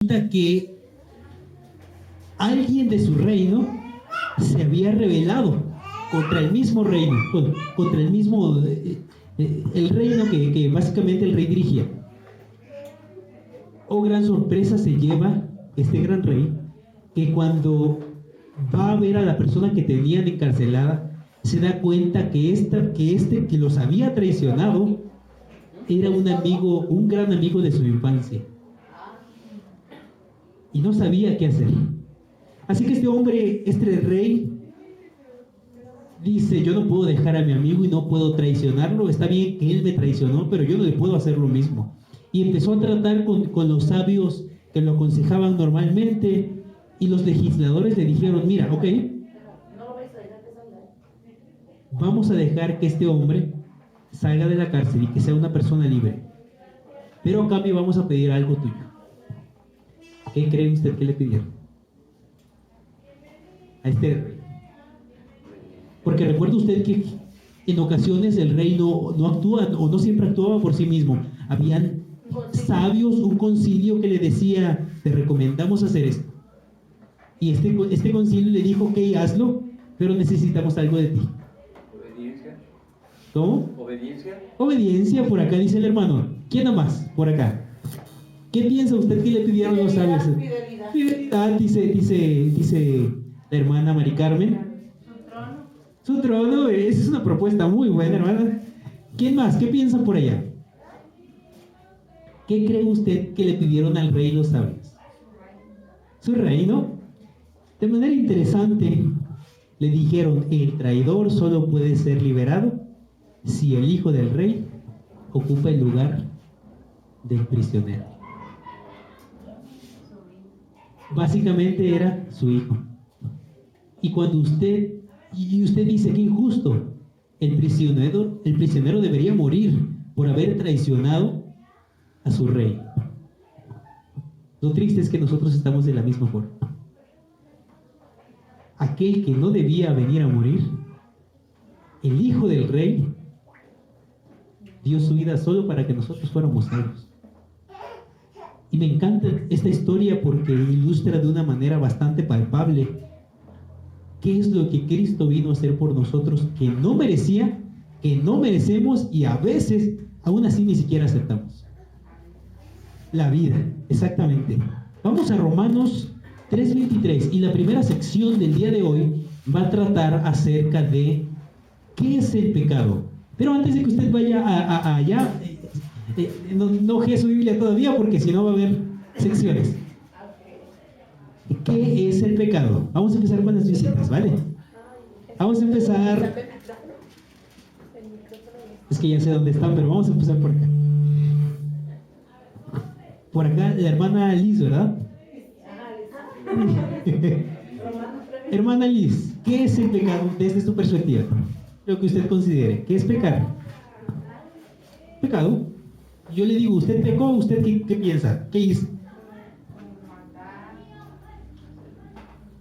cuenta que alguien de su reino se había rebelado contra el mismo reino, contra el mismo el reino que básicamente el rey dirigía. Oh, gran sorpresa se lleva este gran rey, que cuando va a ver a la persona que tenían encarcelada, se da cuenta que que los había traicionado era un gran amigo de su infancia, y no sabía qué hacer. Así que este rey dice: yo no puedo dejar a mi amigo y no puedo traicionarlo. Está bien que él me traicionó, pero yo no le puedo hacer lo mismo. Y empezó a tratar con los sabios que lo aconsejaban normalmente, y los legisladores le dijeron: mira, ok, vamos a dejar que este hombre salga de la cárcel y que sea una persona libre, pero a cambio vamos a pedir algo tuyo. ¿Qué cree usted que le pidieron a este rey? Porque recuerda usted que en ocasiones el rey no actúa, o no siempre actuaba por sí mismo. Habían sabios, un concilio que le decía: te recomendamos hacer esto. Y este concilio le dijo: ok, hazlo, pero necesitamos algo de ti. Obediencia. ¿Cómo? Obediencia. Obediencia, por acá dice el hermano. ¿Quién más? Por acá. ¿Qué piensa usted que le pidieron los sabios? Fidelidad. Fidelidad, dice la hermana Mari Carmen. Su trono, esa es una propuesta muy buena, hermana. ¿Quién más? ¿Qué piensan por allá? ¿Qué cree usted que le pidieron al rey los sabios? Su reino. De manera interesante, le dijeron: el traidor solo puede ser liberado si el hijo del rey ocupa el lugar del prisionero. Básicamente era su hijo. Y cuando usted dice: qué injusto, el prisionero debería morir por haber traicionado a su rey. Lo triste es que nosotros estamos de la misma forma. Aquel que no debía venir a morir, el hijo del rey, dio su vida solo para que nosotros fuéramos salvos. Y me encanta esta historia porque ilustra de una manera bastante palpable qué es lo que Cristo vino a hacer por nosotros, que no merecía, que no merecemos, y a veces aún así ni siquiera aceptamos. La vida, exactamente. Vamos a Romanos 3:23, y la primera sección del día de hoy va a tratar acerca de qué es el pecado. Pero antes de que usted vaya allá, no ojee su Biblia todavía, porque si no va a haber secciones. ¿Qué es el pecado? Vamos a empezar con las visitas, ¿vale? Vamos a empezar. Es que ya sé dónde están, pero vamos a empezar por acá. Por acá, la hermana Liz, ¿verdad? Hermana Liz, ¿qué es el pecado desde su perspectiva? Lo que usted considere. ¿Qué es pecar? Pecado. Yo le digo: ¿usted pecó? ¿Usted qué piensa? ¿Qué hizo?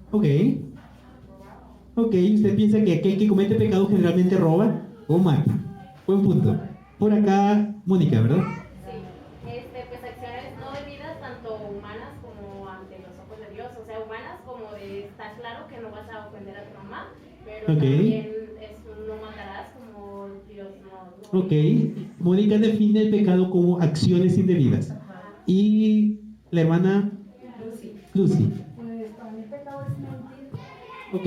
Ok, usted piensa que aquel que comete pecado generalmente roba o mata. Buen punto. Por acá, Mónica, ¿verdad? Sí, pues acciones no debidas, tanto humanas como ante los ojos de Dios. O sea, humanas como de, está claro que no vas a ofender a tu mamá, pero también no matarás, como Dios no. Ok, Mónica define el pecado como acciones indebidas. Y la hermana Lucy. Ok.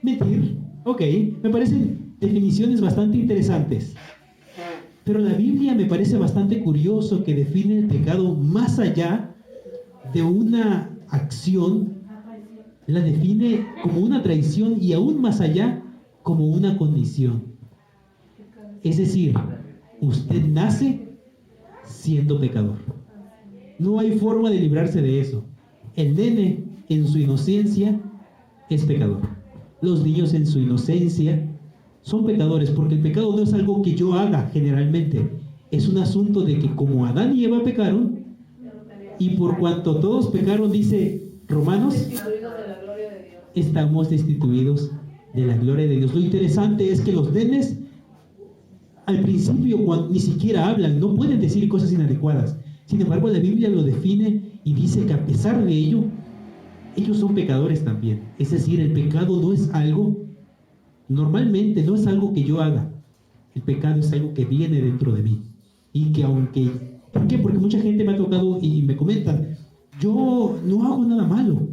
Mentir. Ok. Me parecen definiciones bastante interesantes. Pero la Biblia me parece bastante curioso que define el pecado más allá de una acción. La define como una traición, y aún más allá como una condición. Es decir, usted nace siendo pecador. No hay forma de librarse de eso. El nene en su inocencia es pecador. Los niños en su inocencia son pecadores, porque el pecado no es algo que yo haga generalmente. Es un asunto de que como Adán y Eva pecaron, y por cuanto todos pecaron, dice Romanos, estamos destituidos de la gloria de Dios. Lo interesante es que los nenes, al principio, cuando ni siquiera hablan, no pueden decir cosas inadecuadas, Sin embargo, la Biblia lo define y dice que a pesar de ello, ellos son pecadores también. Es decir, el pecado no es algo, normalmente no es algo que yo haga. El pecado es algo que viene dentro de mí. Y que aunque, ¿por qué? Porque mucha gente me ha tocado y me comentan, yo no hago nada malo.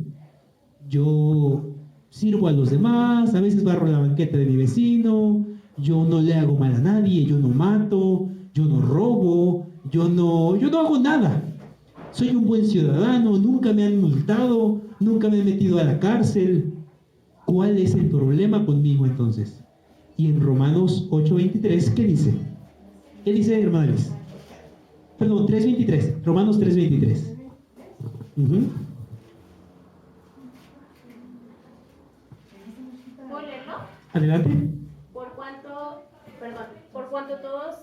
Yo sirvo a los demás, a veces barro la banqueta de mi vecino, yo no le hago mal a nadie, yo no mato, yo no robo, yo no hago nada. Soy un buen ciudadano, nunca me han multado, nunca me han metido a la cárcel. ¿Cuál es el problema conmigo entonces? Y en Romanos 8:23, ¿qué dice? ¿Qué dice, hermanos? Perdón, 3:23, Romanos 3:23. ¿Puedo leerlo? Adelante. Por cuanto todos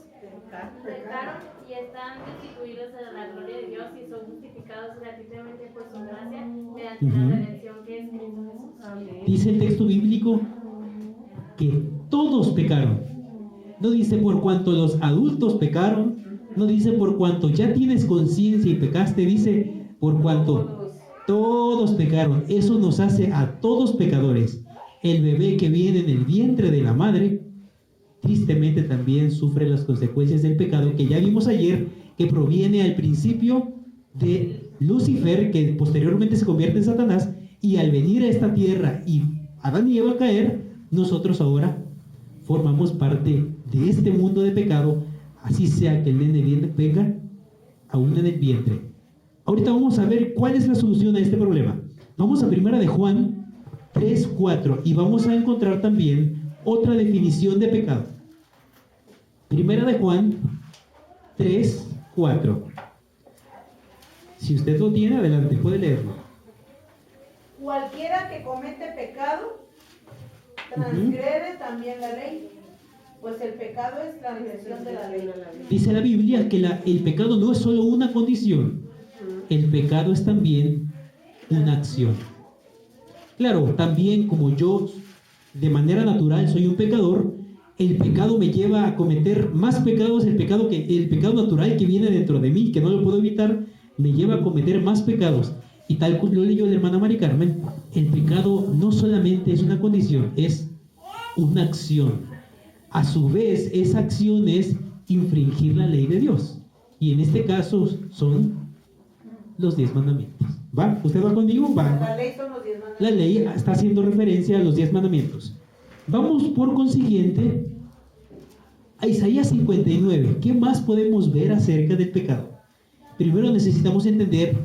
pecaron y están destituidos de la gloria de Dios y son justificados gratuitamente por su gracia mediante la redención que es Cristo Jesús. Amén. Dice el texto bíblico que todos pecaron. No dice por cuanto los adultos pecaron, no dice por cuanto ya tienes conciencia y pecaste, dice por cuanto todos pecaron. Eso nos hace a todos pecadores. El bebé que viene en el vientre de la madre, tristemente también sufre las consecuencias del pecado que ya vimos ayer, que proviene al principio de Lucifer, que posteriormente se convierte en Satanás, y al venir a esta tierra y Adán y Eva caer, nosotros ahora formamos parte de este mundo de pecado, así sea que el nene venga aún en el vientre. Ahorita vamos a ver cuál es la solución a este problema. Vamos a Primera de Juan 3:4 y vamos a encontrar también otra definición de pecado. Primera de Juan 3:4. Si usted lo tiene, adelante, puede leerlo. Cualquiera que comete pecado transgrede también la ley, pues el pecado es transgresión de la ley. Dice la Biblia que el pecado no es solo una condición, el pecado es también una acción. Claro, también como yo de manera natural soy un pecador, el pecado me lleva a cometer más pecados, el pecado natural que viene dentro de mí, que no lo puedo evitar, me lleva a cometer más pecados. Y tal como lo leyó la hermana Mari Carmen, el pecado no solamente es una condición, es una acción. A su vez, esa acción es infringir la ley de Dios. Y en este caso son los 10 mandamientos. ¿Va? ¿Usted va conmigo? Va. La ley son los 10 mandamientos. La ley está haciendo referencia a los 10 mandamientos. Vamos por consiguiente a Isaías 59. ¿Qué más podemos ver acerca del pecado? Primero necesitamos entender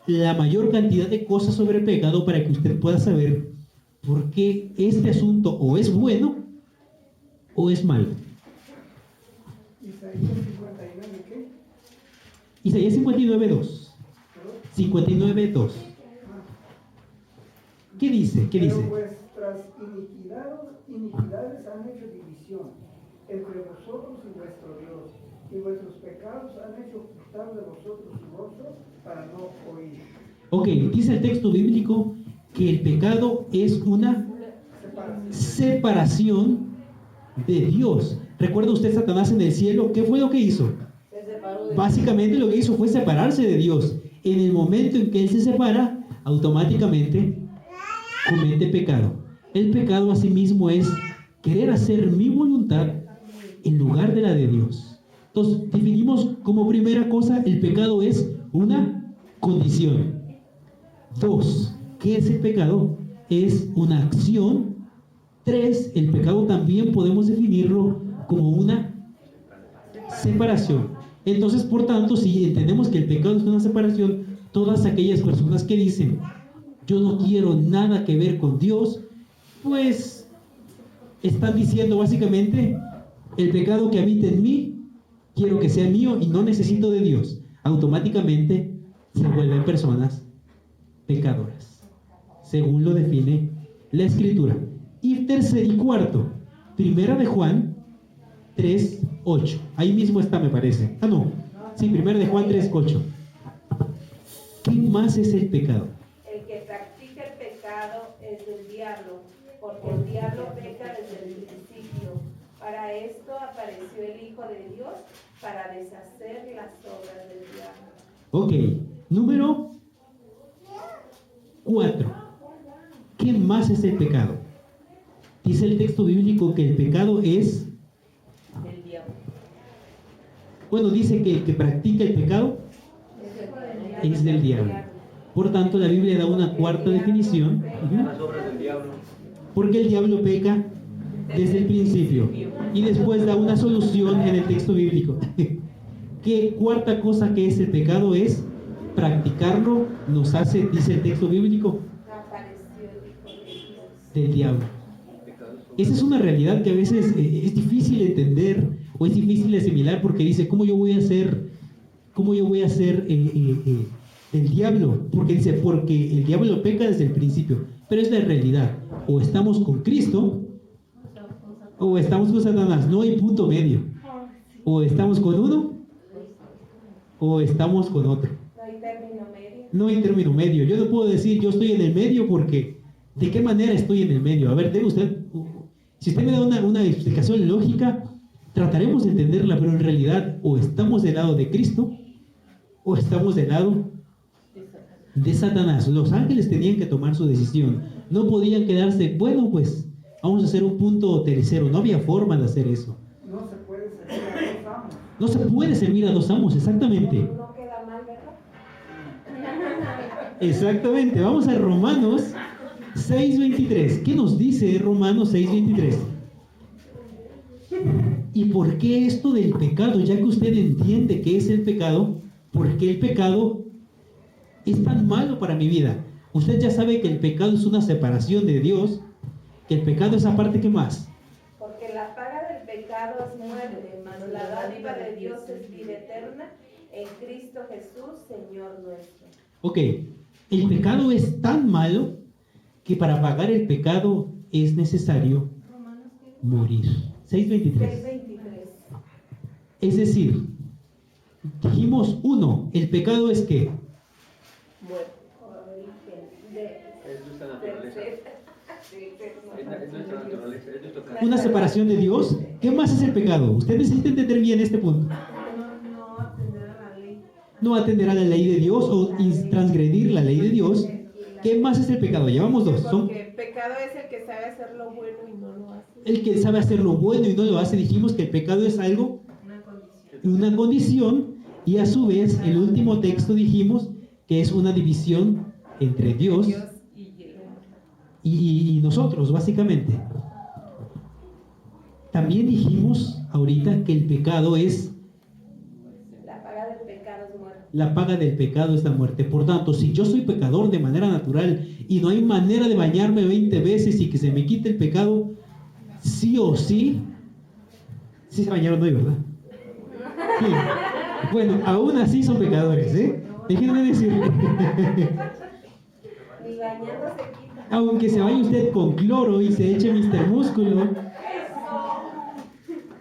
la mayor cantidad de cosas sobre el pecado para que usted pueda saber por qué este asunto o es bueno o es malo. Isaías 59, ¿qué? Isaías 59:2. 59:2. ¿Qué dice? ¿Qué dice? Pero vuestras iniquidades han hecho división entre vosotros y vuestro Dios, y vuestros pecados han hecho ocultar de vosotros su rostro para no oír. Ok, dice el texto bíblico que el pecado es una separación de Dios. ¿Recuerda usted Satanás en el cielo? ¿Qué fue lo que hizo? Básicamente lo que hizo fue separarse de Dios. En el momento en que él se separa, automáticamente comete pecado. El pecado asimismo es querer hacer mi voluntad en lugar de la de Dios. Entonces, definimos como primera cosa, el pecado es una condición. 2, ¿qué es el pecado? Es una acción. 3, el pecado también podemos definirlo como una separación. Entonces, por tanto, si entendemos que el pecado es una separación, todas aquellas personas que dicen, yo no quiero nada que ver con Dios, pues están diciendo básicamente, el pecado que habita en mí, quiero que sea mío y no necesito de Dios. Automáticamente se vuelven personas pecadoras, según lo define la Escritura. Y tercer y cuarto, Primera de Juan 3:8. Ahí mismo está, me parece. Sí, Primera de Juan 3:8. ¿Qué más es el pecado? El que practica el pecado es del diablo, porque el diablo peca desde el principio. Para para esto apareció el Hijo de Dios, para deshacer las obras del diablo. Ok, número 4. ¿Qué más es el pecado? Dice el texto bíblico que el pecado es... Del diablo. Bueno, dice que el que practica el pecado es del diablo. Por tanto, la Biblia da una cuarta definición. Las obras del diablo. Porque el diablo peca desde el principio. Y después da una solución en el texto bíblico. ¿Qué cuarta cosa que es el pecado es? Practicarlo nos hace, dice el texto bíblico, Apareció el Hijo de Dios. del diablo. Esa es una realidad que a veces es difícil entender o es difícil asimilar porque dice, ¿cómo yo voy a ser el diablo? Porque dice, porque el diablo peca desde el principio. Pero es la realidad. O estamos con Cristo o estamos con Satanás. No hay punto medio. O estamos con uno o estamos con otro. No hay término medio. No hay término medio. Yo no puedo decir yo estoy en el medio porque ¿de qué manera estoy en el medio? A ver, debe usted, si usted me da una explicación lógica, trataremos de entenderla, pero en realidad o estamos del lado de Cristo o estamos del lado de Satanás. Los ángeles tenían que tomar su decisión. No podían quedarse, bueno, pues vamos a hacer un punto tercero. No había forma de hacer eso. No se puede servir a dos amos. No se puede servir a dos amos, exactamente. No queda mal, ¿verdad? Exactamente. Vamos a Romanos 6:23. ¿Qué nos dice Romanos 6:23? ¿Y por qué esto del pecado? Ya que usted entiende qué es el pecado, ¿por qué el pecado es tan malo para mi vida? Usted ya sabe que el pecado es una separación de Dios, que el pecado es aparte, ¿qué más? Porque la paga del pecado es muerte, mas la dádiva de Dios es vida eterna en Cristo Jesús, Señor nuestro. Ok, el pecado es tan malo que para pagar el pecado es necesario morir. 6:23. 6:23. Es decir, dijimos uno, el pecado es que Muerte. Origen de Es nuestra naturaleza. Es nuestra naturaleza. Es nuestro carácter. una separación de Dios. ¿Qué más es el pecado? Usted necesita entender bien este punto. No atender a la ley. No atender a la ley de Dios o transgredir la ley de Dios. ¿Qué más es el pecado? Llevamos dos. Son Porque pecado es el que sabe hacer lo bueno y no lo hace. el que sabe hacer lo bueno y no lo hace. Dijimos que el pecado es algo, una condición, y a su vez el último texto dijimos que es una división entre Dios y nosotros, básicamente. También dijimos ahorita que el pecado es, La paga del pecado es muerte. la paga del pecado es la muerte. Por tanto, si yo soy pecador de manera natural y no hay manera de bañarme 20 veces y que se me quite el pecado, sí o sí, sí se bañaron hoy, ¿verdad? Sí. Bueno, aún así son pecadores, ¿eh? Déjenme decirle. Ni bañando se quita. Aunque se vaya usted con cloro y se eche Mr. Músculo,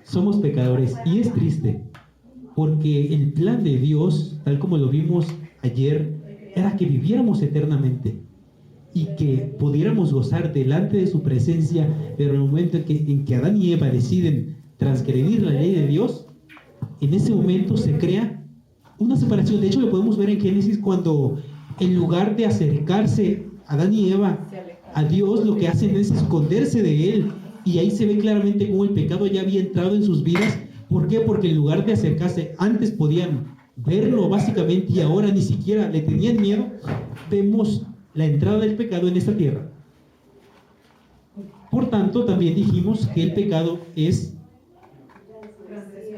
somos pecadores. Y es triste, porque el plan de Dios, tal como lo vimos ayer, era que viviéramos eternamente y que pudiéramos gozar delante de su presencia, pero en el momento en que Adán y Eva deciden transgredir la ley de Dios, en ese momento se crea una separación. De hecho, lo podemos ver en Génesis cuando en lugar de acercarse Adán y Eva a Dios, lo que hacen es esconderse de Él. Y ahí se ve claramente cómo el pecado ya había entrado en sus vidas. ¿Por qué? Porque en lugar de acercarse, antes podían verlo básicamente y ahora ni siquiera le tenían miedo. Vemos la entrada del pecado en esta tierra. Por tanto, también dijimos que el pecado es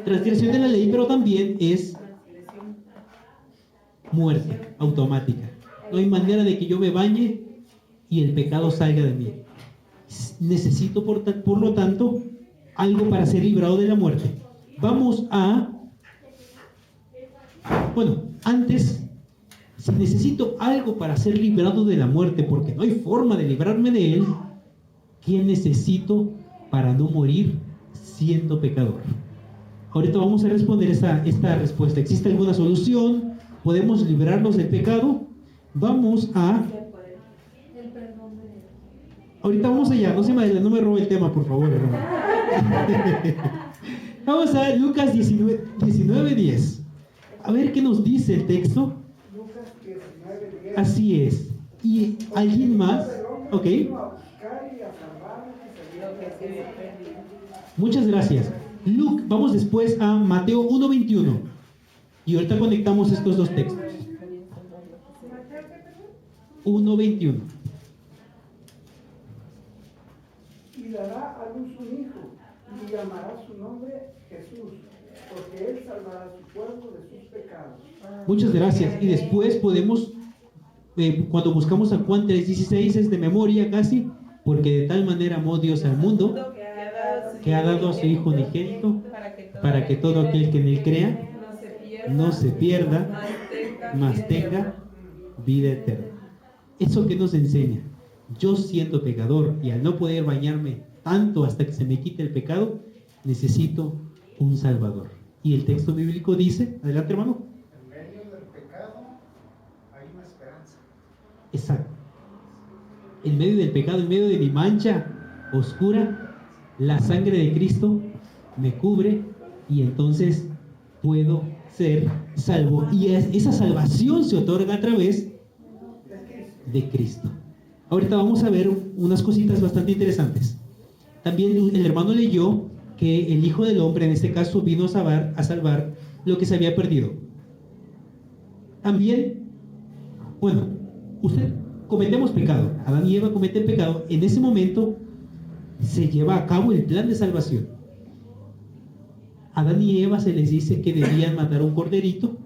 transgresión de la ley, pero también es muerte automática. No hay manera de que yo me bañe y el pecado salga de mí. Necesito, por lo tanto, algo para ser librado de la muerte. Vamos a... Bueno, antes, si necesito algo para ser librado de la muerte, porque no hay forma de librarme de él, ¿qué necesito para no morir siendo pecador? Ahorita vamos a responder esta respuesta. ¿Existe alguna solución? ¿Podemos librarnos del pecado? Vamos a... Ahorita vamos allá. No se me robe el tema, por favor, hermano. Vamos a Lucas 19:10. A ver qué nos dice el texto. Lucas 19:10. Así es. ¿Y alguien más? Ok. Muchas gracias. Luke, vamos después a Mateo 1:21. Y ahorita conectamos estos dos textos. 1:21. Y dará a luz un hijo, y llamará su nombre Jesús, porque él salvará a su pueblo de sus pecados. Muchas gracias. Y después podemos, cuando buscamos a Juan 3:16, es de memoria casi, porque de tal manera amó Dios al mundo, que ha dado a su Hijo unigénito, para que todo aquel que en él crea no se pierda, mas tenga vida eterna. ¿Eso qué nos enseña? Yo siendo pecador y al no poder bañarme tanto hasta que se me quite el pecado, necesito un Salvador. Y el texto bíblico dice, adelante hermano. En medio del pecado hay una esperanza. Exacto. En medio del pecado, en medio de mi mancha oscura, la sangre de Cristo me cubre y entonces puedo ser salvo. Y esa salvación se otorga a través de Cristo. Ahorita vamos a ver unas cositas bastante interesantes. También el hermano leyó que el Hijo del Hombre, en este caso, vino a salvar lo que se había perdido. También, bueno, cometemos pecado. Adán y Eva cometen pecado. En ese momento se lleva a cabo el plan de salvación. A Adán y Eva se les dice que debían matar un corderito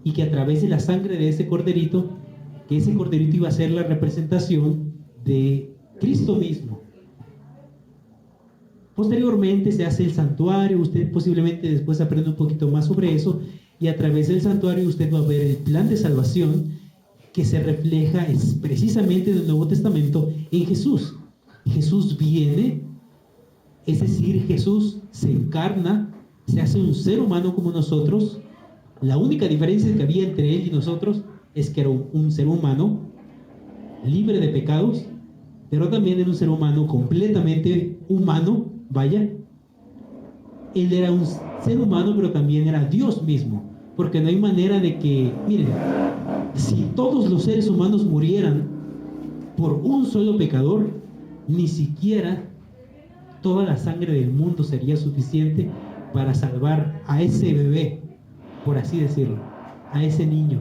y que a través de la sangre de ese corderito, que ese corderito iba a ser la representación de Cristo mismo. Posteriormente se hace el santuario, usted posiblemente después aprende un poquito más sobre eso, y a través del santuario usted va a ver el plan de salvación que se refleja precisamente en el Nuevo Testamento en Jesús. Jesús viene, es decir, Jesús se encarna, se hace un ser humano como nosotros. La única diferencia que había entre él y nosotros es que era un ser humano libre de pecados, pero también era un ser humano completamente humano. Vaya, él era un ser humano, pero también era Dios mismo, porque no hay manera de que, miren, si todos los seres humanos murieran por un solo pecador, ni siquiera toda la sangre del mundo sería suficiente para salvar a ese bebé, por así decirlo, a ese niño.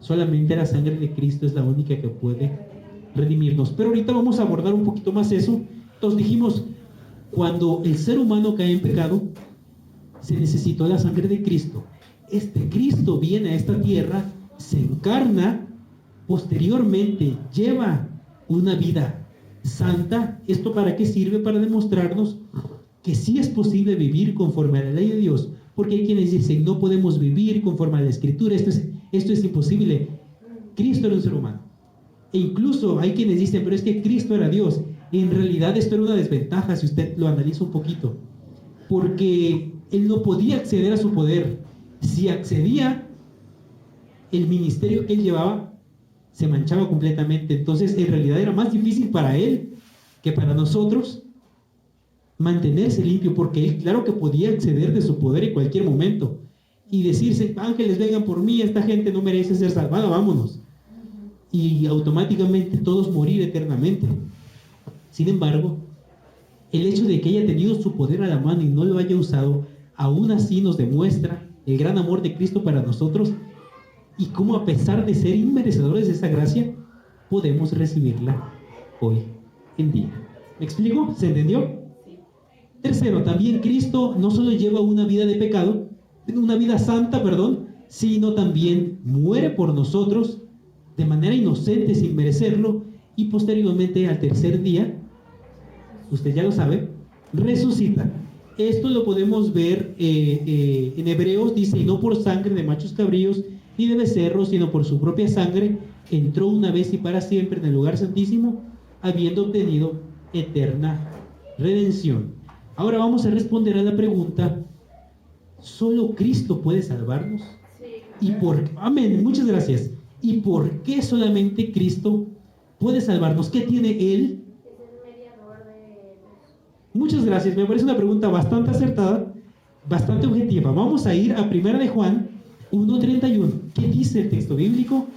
Solamente la sangre de Cristo es la única que puede redimirnos. Pero ahorita vamos a abordar un poquito más eso. Entonces dijimos, cuando el ser humano cae en pecado, se necesitó la sangre de Cristo. Este Cristo viene a esta tierra, se encarna, posteriormente lleva una vida santa. ¿Esto para qué sirve? Para demostrarnos que sí es posible vivir conforme a la ley de Dios, porque hay quienes dicen no podemos vivir conforme a la Escritura, esto es imposible. Cristo era un ser humano, e incluso hay quienes dicen, pero es que Cristo era Dios. En realidad esto era una desventaja si usted lo analiza un poquito, porque él no podía acceder a su poder. Si accedía, el ministerio que él llevaba se manchaba completamente. Entonces en realidad era más difícil para él que para nosotros mantenerse limpio, porque él claro que podía acceder de su poder en cualquier momento y decirse, ángeles vengan por mí, esta gente no merece ser salvada, vámonos, y automáticamente todos morir eternamente. Sin embargo, el hecho de que haya tenido su poder a la mano y no lo haya usado, aún así nos demuestra el gran amor de Cristo para nosotros y cómo, a pesar de ser inmerecedores de esa gracia, podemos recibirla hoy en día. ¿Me explico? ¿Se entendió? Tercero, también Cristo no solo lleva una vida de pecado, una vida santa, sino también muere por nosotros de manera inocente, sin merecerlo, y posteriormente al tercer día, usted ya lo sabe, resucita. Esto lo podemos ver en Hebreos, dice, y no por sangre de machos cabríos ni de becerros, sino por su propia sangre, entró una vez y para siempre en el lugar santísimo, habiendo obtenido eterna redención. Ahora vamos a responder a la pregunta, ¿solo Cristo puede salvarnos? Sí. Amén, muchas gracias. ¿Y por qué solamente Cristo puede salvarnos? ¿Qué tiene Él? Es el mediador de Dios. Muchas gracias, me parece una pregunta bastante acertada. bastante objetiva. Vamos a ir a 1 de Juan 1:31. ¿Qué dice el texto bíblico?